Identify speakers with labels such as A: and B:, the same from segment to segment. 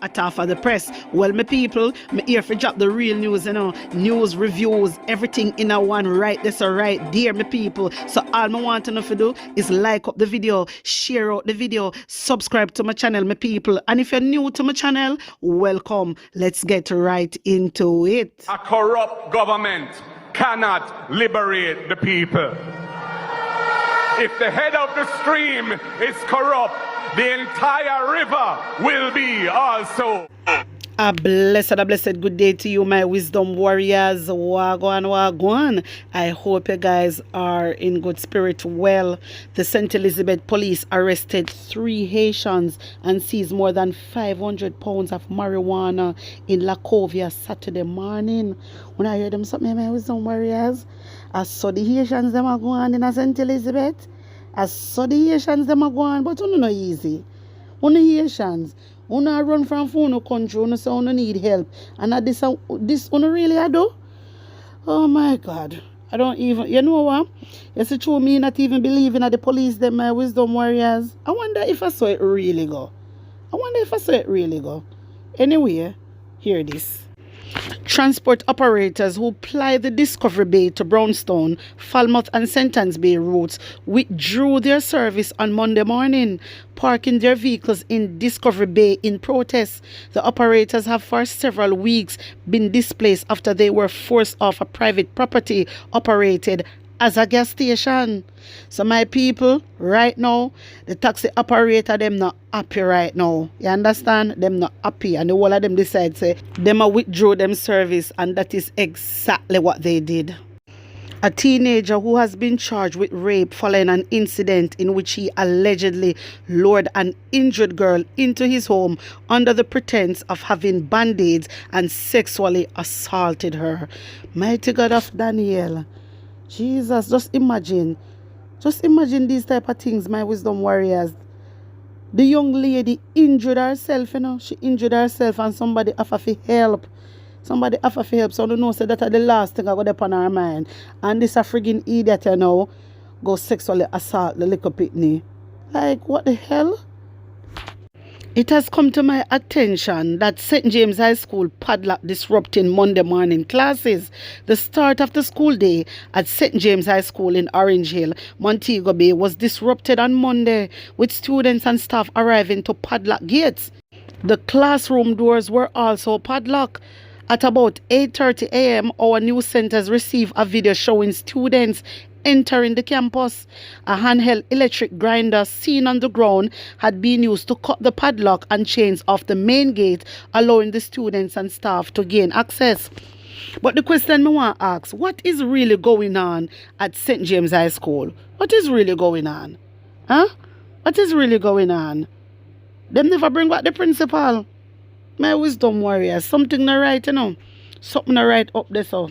A: At half of the press. Well, my people, me here for drop the real news, news, reviews, everything in a one right this or right there, my people. So all I want to know to do is like up the video, share out the video, subscribe to my channel, my people. And if you're new to my channel, welcome. Let's get right into it.
B: A corrupt government cannot liberate the people. If the head of the stream is corrupt, the entire river will be also.
A: A blessed good day to you, my wisdom warriors. Wagwan, wagwan. I hope you guys are in good spirit. Well, the St. Elizabeth police arrested 3 Haitians and seized more than 500 pounds of marijuana in Lacovia Saturday morning. When I heard them something, my wisdom warriors, I saw the Haitians them are going in St. Elizabeth. I saw the Haitians them are going, but you know easy. Only Haitians. Una run from phone country, una say una need help. And this una really I do? Oh my God. I don't even, you know what? You see true me not even believing that the police, them my wisdom warriors. I wonder if I saw it really go. Anyway, hear this. Transport operators who ply the Discovery Bay to Brownstown, Falmouth and Sentence Bay routes withdrew their service on Monday morning, parking their vehicles in Discovery Bay in protest. The operators have for several weeks been displaced after they were forced off a private property operated as a gas station. So my people, right now, the taxi operator, them not happy right now. You understand? Them not happy. And the whole of them decide, say, them a withdraw them service. And that is exactly what they did. A teenager who has been charged with rape following an incident in which he allegedly lured an injured girl into his home under the pretense of having band-aids and sexually assaulted her. Mighty God of Daniel. Jesus, just imagine these type of things, my wisdom warriors. The young lady injured herself, she injured herself and somebody offer to help. So I don't know, say that the last thing I got upon her mind. And this a friggin' idiot, go sexually assault the little pitney. Like, what the hell? It has come to my attention that St. James High School padlock disrupting Monday morning classes. The start of the school day at St. James High School in Orange Hill, Montego Bay was disrupted on Monday, with students and staff arriving to padlock gates. The classroom doors were also padlocked. At about 8:30 a.m., our news centers received a video showing students entering the campus. A handheld electric grinder seen on the ground had been used to cut the padlock and chains off the main gate, allowing the students and staff to gain access. But the question I want to ask, what is really going on at St. James High School? What is really going on? What is really going on? Them never bring back the principal. My wisdom warriors, something not right, Something not right up there, so.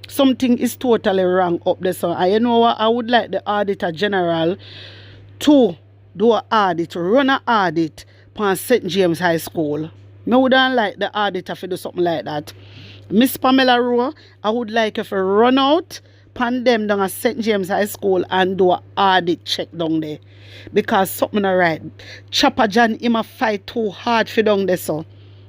A: Something is totally wrong up there, so. And you know what? I would like the Auditor General to do an audit, run an audit on St. James High School. I wouldn't like the auditor to do something like that. Miss Pamela Rowe, I would like if you run out pan them down at St. James High School and do an audit check down there. Because something not right. Chopper John, him a fight too hard for down there, so.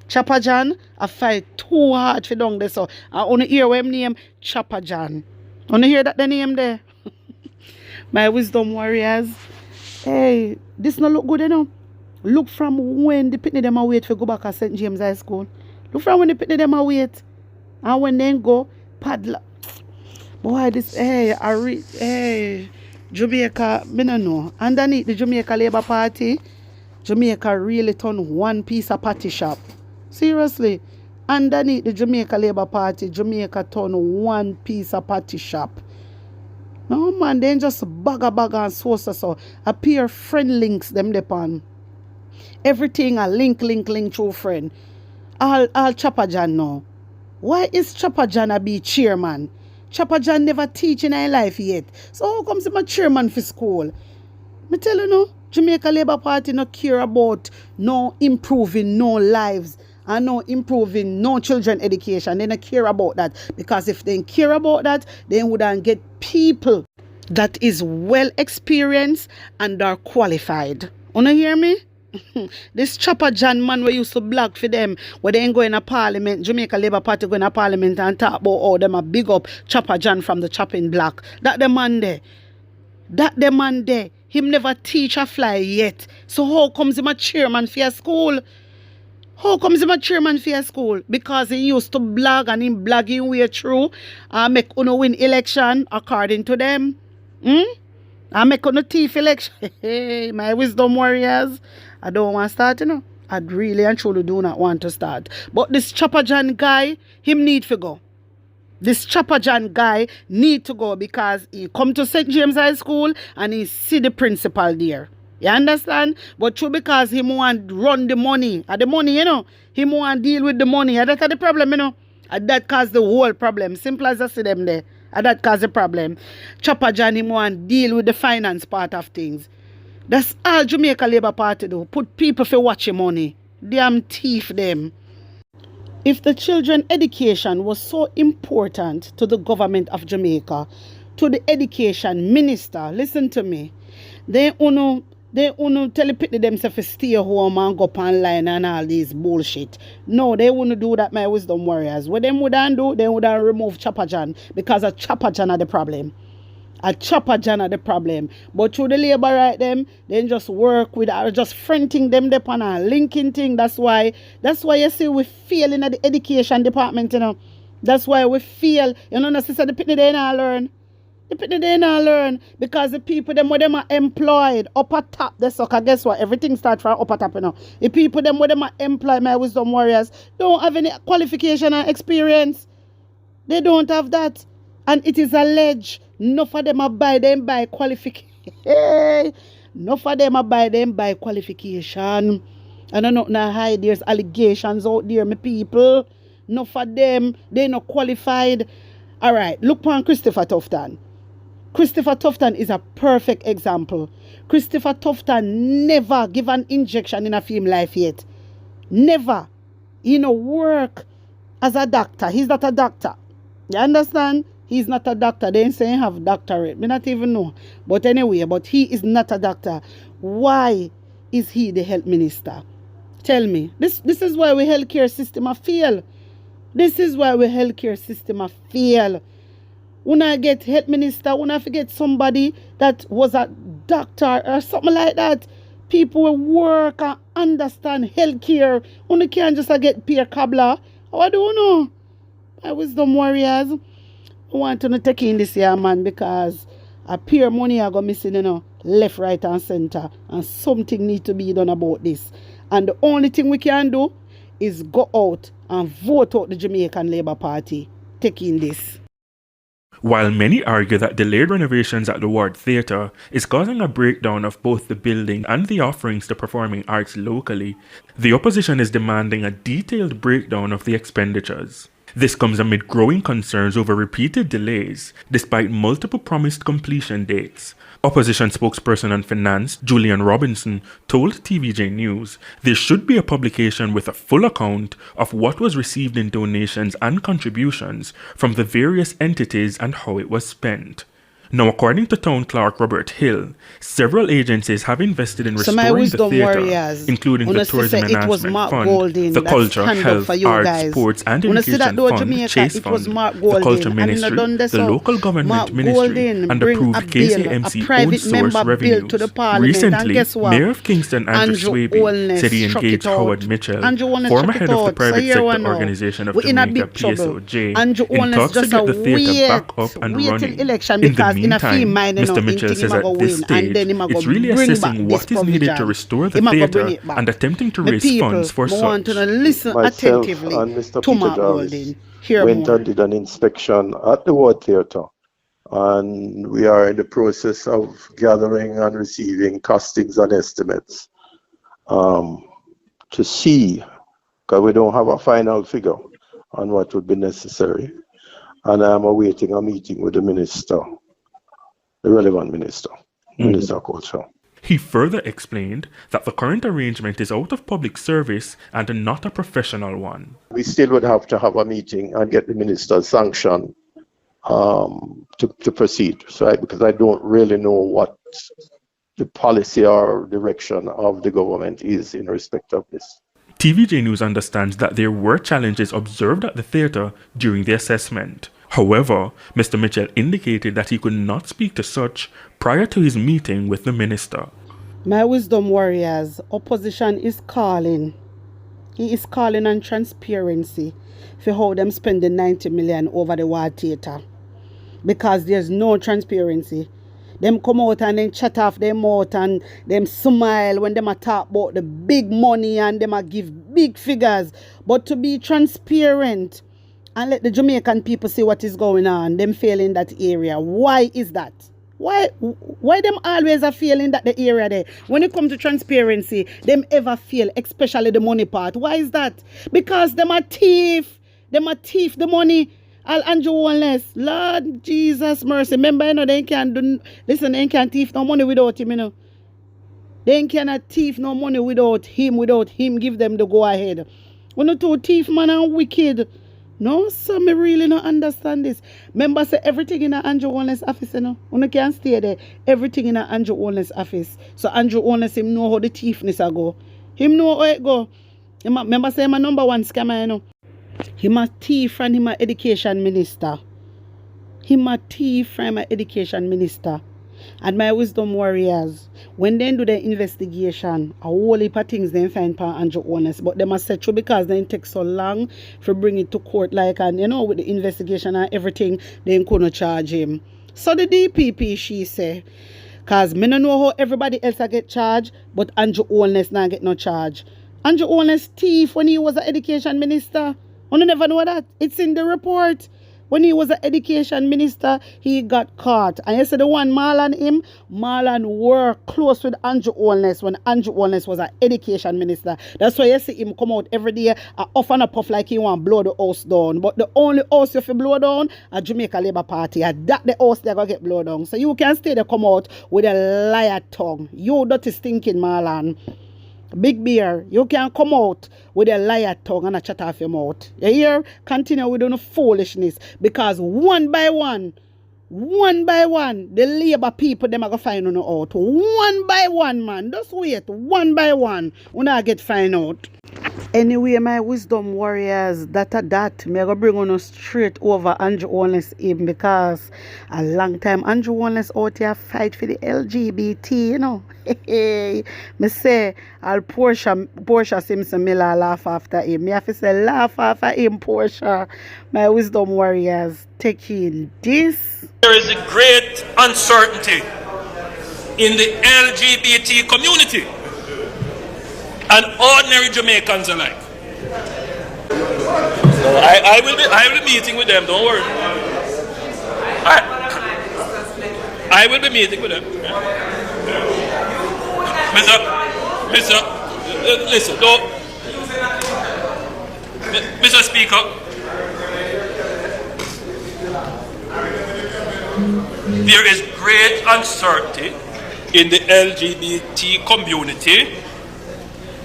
A: Chopper John, I fight too hard for down there, so I only hear what name Chopper John. Only hear that the name there. My wisdom warriors. Hey, this not look good, Look from when the pitney them a wait for go back at St. James High School. Look from when the pitney them a wait. And when they go, padlock. Boy, this, Jamaica, me no know. Underneath the Jamaica Labour Party, Jamaica really turned one piece of party shop. Seriously, underneath the Jamaica Labour Party, Jamaica turned one piece of party shop. No man, they just bag and so. Appear friend links them depend. Everything a link through friend. All Chopper John now. Why is Chopper John a be chairman? Chopper John never teach in his life yet. So how comes him a chairman for school? Me tell you no, Jamaica Labour Party no care about no improving no lives. And no improving no children education. They don't care about that. Because if they care about that, they wouldn't get people that is well experienced and are qualified. Wanna hear me? This Chopper John man we used to block for them, where they ain't going to parliament, Jamaica Labour Party going to parliament and talk about all them a big up Chopper John from the chopping block. That the man there. That the man there. Him never teach a fly yet. So how comes him a chairman for your school? How comes him a chairman for your school? Because he used to blog and him blogging way through and make uno win election according to them. I make on a thief election. Hey, my wisdom warriors. I don't want to start, you know. I really and truly do not want to start. But this Chopper John guy, him need to go. This Chopper John guy need to go because he come to St. James High School and he see the principal there. You understand? But true because him want run the money. The money, you know. Him want deal with the money. And that's the problem, you know. And that cause the whole problem. Simple as I see them there. And that cause the problem. Chopper John him want deal with the finance part of things. That's all Jamaica Labour Party do. Put people for watching money. Damn thief them. If the children education was so important to the government of Jamaica, to the education minister, listen to me, they tell the people themselves to stay home and go up online and all this bullshit. No, they wouldn't do that, my wisdom warriors. What them wouldn't do, they wouldn't remove Chopper John because a Chopper John are the problem. A Chopper John are the problem. But through the labor right them, they just work with just fronting them upon a linking thing. That's why you see we fail in the education department, you know. That's why we fail. You know, sister, the people they not learn. The people they not learn. Because the people them where them are employed upper top, they suck. Guess what? Everything starts from upper top, you know. The people them where them are employed, my wisdom warriors, don't have any qualification and experience. They don't have that. And it is alleged. Enough of them are by them by qualification. Enough of them are by them by qualification. And I'm not gonna hide. There's allegations out there, my people. Enough of them, they not qualified. All right, look on Christopher Tufton. Christopher Tufton is a perfect example. Christopher Tufton never give an injection in a film life yet. Never. He no work as a doctor. He's not a doctor. You understand? He's not a doctor. They ain't saying have doctorate. Me not even know. But anyway, but he is not a doctor. Why is he the health minister? Tell me. This is why we healthcare system a fail. This is why we healthcare system a fail. When I get health minister, when I forget somebody that was a doctor or something like that, people will work and understand healthcare. When you can't just get peer cobbler. I don't know. My wisdom warriors. I want to take in this year, man, because a pure money I go missing, you know, left, right, and center, and something need to be done about this. And the only thing we can do is go out and vote out the Jamaican Labour Party. Take in this.
C: While many argue that delayed renovations at the Ward Theatre is causing a breakdown of both the building and the offerings to performing arts locally, the opposition is demanding a detailed breakdown of the expenditures. This comes amid growing concerns over repeated delays, despite multiple promised completion dates. Opposition spokesperson on finance, Julian Robinson, told TVJ News there should be a publication with a full account of what was received in donations and contributions from the various entities and how it was spent. Now, according to Town Clerk Robert Hill, several agencies have invested in restoring the theatre, including the Tourism Enhancement Fund, the Culture, Health, Arts, Sports and Education Fund, Chase Fund, the Culture Ministry, the Local Government Ministry, and approved KCMC own source revenues. Recently, Mayor of Kingston Andrew Swaby said he engaged Howard Mitchell, former head of the private sector organization of Jamaica, PSOJ, in talks to get the theatre back up and running. In the meantime, Mr. Mitchell says at this stage, it's really assessing what is needed to restore the theatre and attempting to raise funds for such.
A: Listen attentively
D: and Mr.
A: to
D: Peter Jarvis went and did an inspection at the Ward Theatre, and we are in the process of gathering and receiving costings and estimates to see, because we don't have a final figure on what would be necessary, and I'm awaiting a meeting with the minister. The relevant minister, Minister of Culture.
C: He further explained that the current arrangement is out of public service and not a professional one.
D: We still would have to have a meeting and get the minister's sanction to proceed, so because I don't really know what the policy or direction of the government is in respect of this.
C: TVJ News understands that there were challenges observed at the theatre during the assessment. However, Mr. Mitchell indicated that he could not speak to such prior to his meeting with the minister.
A: My wisdom warriors, opposition is calling. He is calling on transparency for how them spend the 90 million over the war theatre. Because there's no transparency. Them come out and then chat off their mouth and them smile when them a talk about the big money and them a give big figures. But to be transparent and let the Jamaican people see what is going on, them fail in that area. Why is that? Why them always are feeling that the area there? When it comes to transparency, them ever feel, especially the money part. Why is that? Because them are thief. Them are thief the money. I'll Andrew Wallace. Lord Jesus mercy. Remember, you know, they can't do, listen, they can't thief no money without him, you know. They cannot thief no money without him give them the go ahead. When you two thief man and wicked. No, sir, me really not understand this. Remember, say everything in Andrew Wallace office, you know. You can't stay there. Everything in Andrew Wallace office. So Andrew Wallace, him know how the thiefness a go. Him know how it go. Remember, say I'm a number one scammer, you know. Him a thief and him a education minister. Him a thief and him a education minister. And my wisdom warriors, when they do the investigation, a whole heap of things they find for Andrew Honest, but they must say true because they take so long for bring it to court, like, and you know, with the investigation and everything, they couldn't charge him. So the DPP, she say, cause me no know how everybody else a get charged, but Andrew Honest not get no charge. Andrew Honest thief when he was an education minister. You never know that. It's in the report. When he was an education minister, he got caught. And you see the one Marlon worked close with Andrew Holness when Andrew Holness was an education minister. That's why you see him come out every day off and a puff like he want to blow the house down. But the only house you have to blow down is Jamaica Labour Party. And that the house they're going to get blown down. So you can stay there come out with a liar tongue. You dirty stinking Marlon. Big bear, you can come out with a liar tongue and a chat off your mouth. You hear? Continue with the foolishness. Because one by one, the Labour people, them are going to find you out. One by one, man. Just wait. One by one. When I get find out. Anyway, my wisdom warriors, me going to bring on straight over Andrew Holness in because a long time Andrew Holness out here fight for the LGBT, you know. Me say, I'll Portia Simpson Miller laugh after him. Me have to say, laugh after him, Portia. My wisdom warriors, take in this.
E: There is a great uncertainty in the LGBT community and ordinary Jamaicans alike. So I will be meeting with them, don't worry. I will be meeting with them. Listen, don't. Mr. Speaker, there is great uncertainty in the LGBT community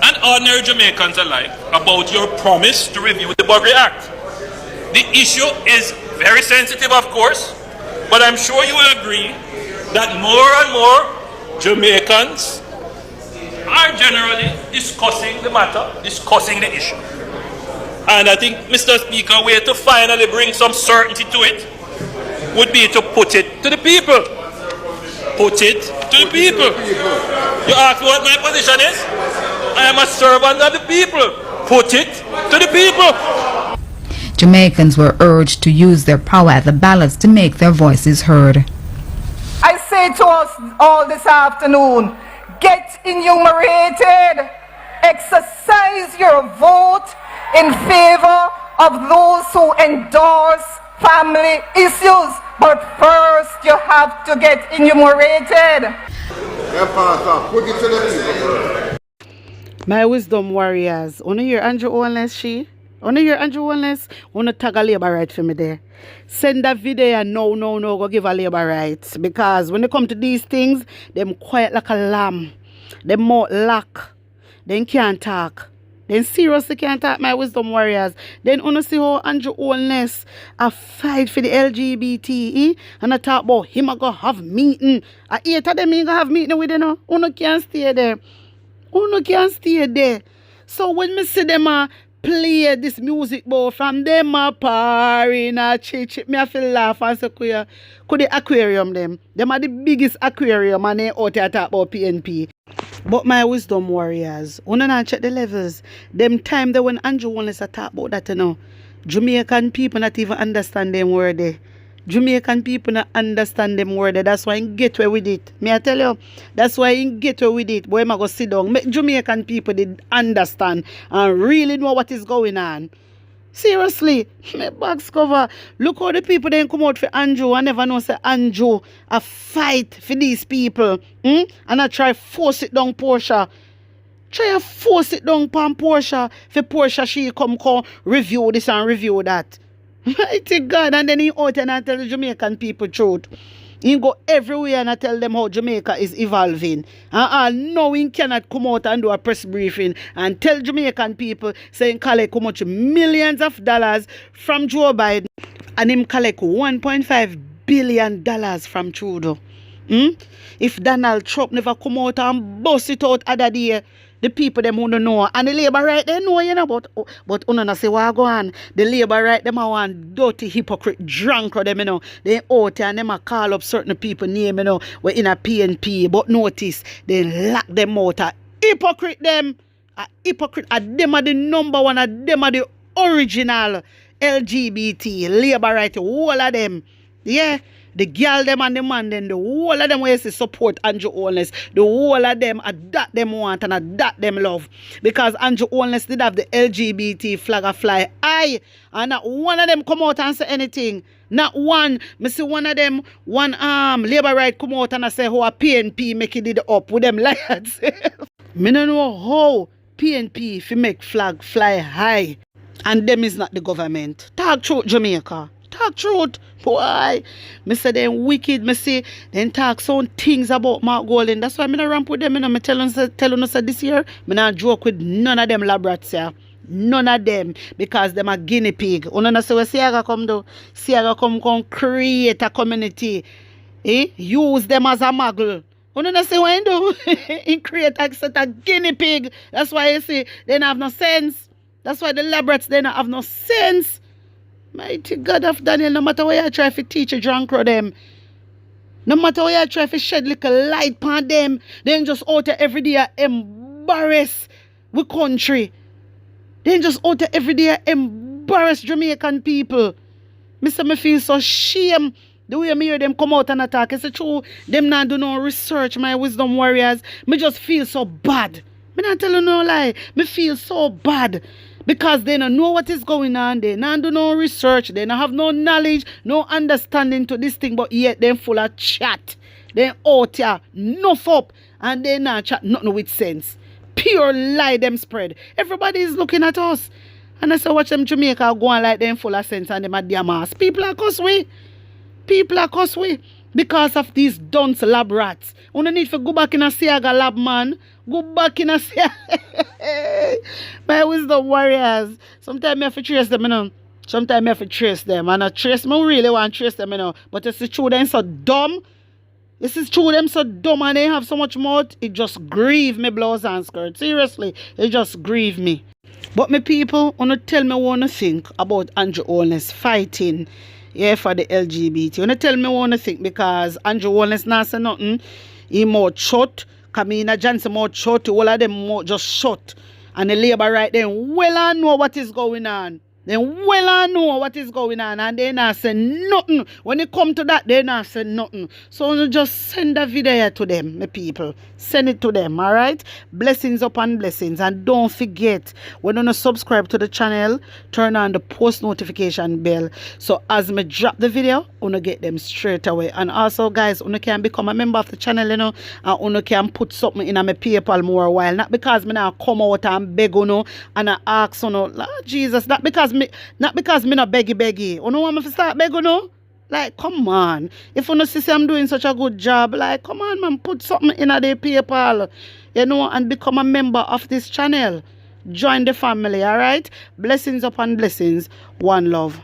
E: and ordinary Jamaicans alike about your promise to review the Buggery Act. The issue is very sensitive, of course, but I'm sure you will agree that more and more Jamaicans are generally discussing the matter, discussing the issue. And I think, Mr. Speaker, a way to finally bring some certainty to it would be to put it to the people. Put it to the people. You ask what my position is? I am a servant of the people. Put it to the people.
F: Jamaicans were urged to use their power at the ballots to make their voices heard.
G: I say to us all this afternoon, get enumerated. Exercise your vote in favor of those who endorse family issues. But first, you have to get enumerated.
A: My wisdom warriors, wanna hear Andrew Holness, she? Wanna hear Andrew Holness? Wanna tag a labor right for me there? Send that video and no, go give a labor rights. Because when they come to these things, them quiet like a lamb. Them mouth lock. They can't talk. Then seriously can't talk my wisdom warriors. Then you see how Andrew Holness a fight for the LGBT, and I talk about him a go have meeting. I hate them he go have meeting with you. You can't stay there. You can't stay there. So when me see them play this music boy from them party in a church, me I feel laugh and say could the aquarium them. Them are the biggest aquarium and they out there talk about PNP. But my wisdom warriors, when I check the levels, them time that when Andrew Wallace talk about that, Jamaican people not even understand them word there. Jamaican people not understand them word there. That's why I get away with it. Me I tell you, that's why I get away with it. Boy, I go sit down. Make Jamaican people did understand and really know what is going on. Seriously, my box cover. Look how the people then come out for Andrew. I never know say Andrew a fight for these people. And I try force it down Portia. Try to force it down upon Portia. For Portia she come review this and review that. Mighty God. And then he out and I tell the Jamaican people truth. He go everywhere and I tell them how Jamaica is evolving. No, he cannot come out and do a press briefing and tell Jamaican people saying collect how much millions of dollars from Joe Biden and him collect $1.5 billion from Trudeau. If Donald Trump never come out and bust it out other day, the people them who don't know and the labor right they know, but unna say what go on. The labor right them are one dirty hypocrite drunk or them, they out and them a call up certain people name, we're in a PNP, but notice they lock them out. A hypocrite them, a hypocrite, them are the number one, them are the original LGBT labor right, all of them. Yeah. The girl them and the man them, the whole of them will support Andrew Holness. The whole of them are that them want and are that them love. Because Andrew Holness did have the LGBT flag a fly high. And not one of them come out and say anything. Not one. Me see one of them, one labor right come out and I say how a PNP make it up with them liars. Me don't know how PNP if make flag fly high. And them is not the government. Talk truth, Jamaica. Talk truth. Boy, me say them wicked, me say then talk some things about Mark Golden. That's why me not ramp with them. Me tell us this year, me not joke with none of them labrats here. None of them, because them a guinea pig. You know say what Siaga come do? Siaga come create a community. Use them as a muggle. You know say what do? He create a guinea pig. That's why you see they don't have no sense. That's why the labrats they don't have no sense. Mighty God of Daniel, no matter what you try to teach a drunk or them, no matter what you try to shed little light upon them, then just out there every day embarrass the country. Then just out there every day embarrass Jamaican people. Me feel so shame the way me hear them come out and attack. It's true, them not do no research, my wisdom warriors. Me just feel so bad. Me not tell you no lie. Me feel so bad. Because they don't know what is going on, they don't do no research, they don't have no knowledge, no understanding to this thing, but yet they're full of chat. They out here, nuff up, and they not chat nothing with sense. Pure lie them spread. Everybody is looking at us. And I say watch them Jamaica go on like them full of sense and them at their mass. People are cuss we. People are cuss we. Because of these dunce lab rats. You don't need to go back in a Siaga lab, man. Go back in a Siaga. My wisdom warriors. Sometimes I have to trace them, Sometimes I have to trace them. And I trace me really want to trace them, But it's true them so dumb. This is true them so dumb and they have so much mouth. It just grieve me blouse and skirt. Seriously. It just grieve me. But my people, wanna tell me what you think about Andrew Holness fighting for the LGBT. You wanna tell me what you think, because Andrew Holness not say nothing. He more short. Kamina Johnson more short. All of them more just short. And the labor right then well I know what is going on. Then well I know what is going on and they not say nothing. When it come to that, they not say nothing. So you just send a video here to them, my people. Send it to them, alright? Blessings upon blessings. And don't forget, when you subscribe to the channel, turn on the post notification bell. So as me drop the video, you get them straight away. And also guys, you can become a member of the channel, and you can put something in my PayPal more a while. Not because me now come out and beg and I ask Lord Jesus, not because me not beggy. You know want me to start begging, Like, come on. If you see I'm doing such a good job, like, come on, man, put something in the PayPal, and become a member of this channel. Join the family, all right? Blessings upon blessings. One love.